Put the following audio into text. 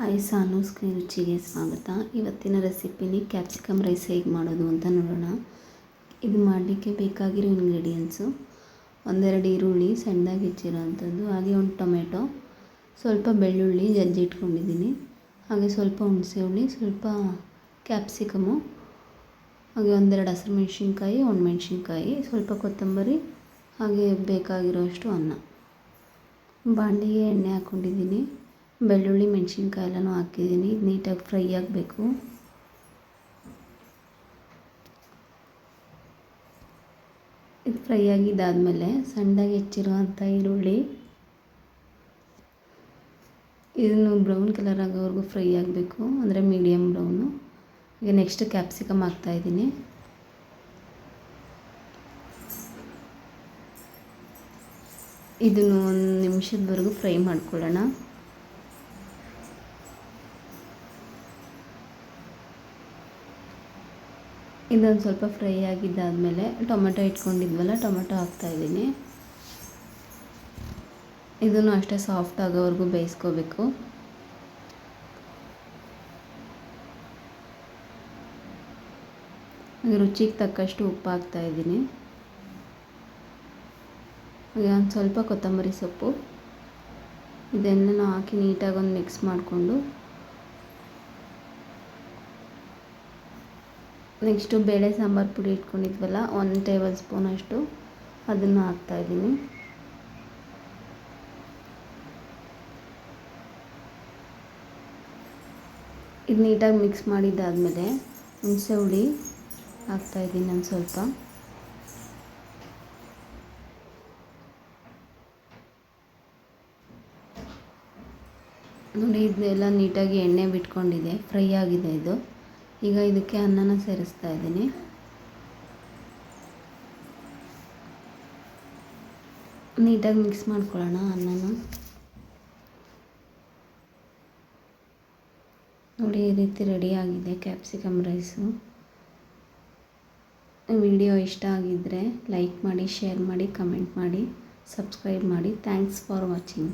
Hi ಸಾನೂಸ್ ಕೈ ರುಚಿಗೆ ಸ್ವಾಗತ. ಇವತ್ತಿನ ರೆಸಿಪಿಲಿ ಕ್ಯಾಪ್ಸಿಕಮ್ ರೈಸ್ ಹೇಗೆ ಮಾಡೋದು ಅಂತ ನೋಡೋಣ. ಇದು ಮಾಡಲಿಕ್ಕೆ ಬೇಕಾಗಿರೋ ಇಂಗ್ರೀಡಿಯೆಂಟ್ಸು: ಒಂದೆರಡು ಈರುಳ್ಳಿ ಸಣ್ಣದಾಗಿ ಹೆಚ್ಚಿರೋವಂಥದ್ದು, ಹಾಗೆ ಒಂದು ಟೊಮೆಟೊ, ಸ್ವಲ್ಪ ಬೆಳ್ಳುಳ್ಳಿ ಜಜ್ಜಿ ಇಟ್ಕೊಂಡಿದ್ದೀನಿ, ಹಾಗೆ ಸ್ವಲ್ಪ ಹುಣಸೆ ಹುಳಿ, ಸ್ವಲ್ಪ ಕ್ಯಾಪ್ಸಿಕಮು, ಹಾಗೆ ಒಂದೆರಡು ಹಸಿರು ಮೆಣಸಿನ್ಕಾಯಿ, ಒಣಮೆಣ್ಸಿನ್ಕಾಯಿ, ಸ್ವಲ್ಪ ಕೊತ್ತಂಬರಿ, ಹಾಗೆ ಬೇಕಾಗಿರೋಷ್ಟು ಅನ್ನ. ಬಾಣಲಿಗೆ ಎಣ್ಣೆ ಹಾಕ್ಕೊಂಡಿದ್ದೀನಿ, ಬೆಳ್ಳುಳ್ಳಿ ಮೆಣಸಿನ್ಕಾಯಿ ಎಲ್ಲನೂ ಹಾಕಿದ್ದೀನಿ. ಇದು ನೀಟಾಗಿ ಫ್ರೈ ಆಗಬೇಕು. ಇದು ಫ್ರೈ ಆಗಿದ್ದಾದಮೇಲೆ ಸಣ್ಣದಾಗಿ ಹೆಚ್ಚಿರುವಂಥ ಈರುಳ್ಳಿ, ಇದನ್ನು ಬ್ರೌನ್ ಕಲರ್ ಆಗೋವರೆಗೂ ಫ್ರೈ ಆಗಬೇಕು, ಅಂದರೆ ಮೀಡಿಯಮ್ ಬ್ರೌನು. ಹಾಗೆ ನೆಕ್ಸ್ಟ್ ಕ್ಯಾಪ್ಸಿಕಮ್ ಹಾಕ್ತಾಯಿದ್ದೀನಿ. ಇದನ್ನು 1 ನಿಮಿಷದವರೆಗೂ ಫ್ರೈ ಮಾಡ್ಕೊಳ್ಳೋಣ. ಇದೊಂದು ಸ್ವಲ್ಪ ಫ್ರೈ ಆಗಿದ್ದಾದಮೇಲೆ ಟೊಮೆಟೊ ಇಟ್ಕೊಂಡಿದ್ವಲ್ಲ, ಟೊಮೆಟೊ ಹಾಕ್ತಾಯಿದ್ದೀನಿ. ಇದನ್ನು ಅಷ್ಟೇ ಸಾಫ್ಟ್ ಆಗೋವರೆಗೂ ಬೇಯಿಸ್ಕೋಬೇಕು. ರುಚಿಗೆ ತಕ್ಕಷ್ಟು ಉಪ್ಪು ಹಾಕ್ತಾಯಿದ್ದೀನಿ. ಒಂದು ಸ್ವಲ್ಪ ಕೊತ್ತಂಬರಿ ಸೊಪ್ಪು, ಇದೆಲ್ಲನೂ ಹಾಕಿ ನೀಟಾಗಿ ಒಂದು ಮಿಕ್ಸ್ ಮಾಡಿಕೊಂಡು, ನೆಕ್ಸ್ಟು ಬೇಳೆ ಸಾಂಬಾರು ಪುಡಿ ಇಟ್ಕೊಂಡಿದ್ವಲ್ಲ 1 ಟೇಬಲ್ ಸ್ಪೂನಷ್ಟು, ಅದನ್ನು ಹಾಕ್ತಾಯಿದ್ದೀನಿ. ಇದು ನೀಟಾಗಿ ಮಿಕ್ಸ್ ಮಾಡಿದ್ದಾದಮೇಲೆ ಹುಣಸೆ ಹುಳಿ ಹಾಕ್ತಾಯಿದ್ದೀನಿ ಒಂದು ಸ್ವಲ್ಪ. ನೋಡಿ, ಇದನ್ನೆಲ್ಲ ನೀಟಾಗಿ ಎಣ್ಣೆ ಬಿಟ್ಕೊಂಡಿದೆ, ಫ್ರೈ ಆಗಿದೆ ಇದು. ಈಗ ಇದಕ್ಕೆ ಅನ್ನನ ಸೇರಿಸ್ತಾ ಇದ್ದೀನಿ. ನೀಟಾಗಿ ಮಿಕ್ಸ್ ಮಾಡ್ಕೊಳ್ಳೋಣ ಅನ್ನನ. ನೋಡಿ, ಈ ರೀತಿ ರೆಡಿಯಾಗಿದೆ ಕ್ಯಾಪ್ಸಿಕಮ್ ರೈಸು. ವಿಡಿಯೋ ಇಷ್ಟ ಆಗಿದ್ದರೆ ಲೈಕ್ ಮಾಡಿ, ಶೇರ್ ಮಾಡಿ, ಕಮೆಂಟ್ ಮಾಡಿ, ಸಬ್ಸ್ಕ್ರೈಬ್ ಮಾಡಿ. Thanks for watching.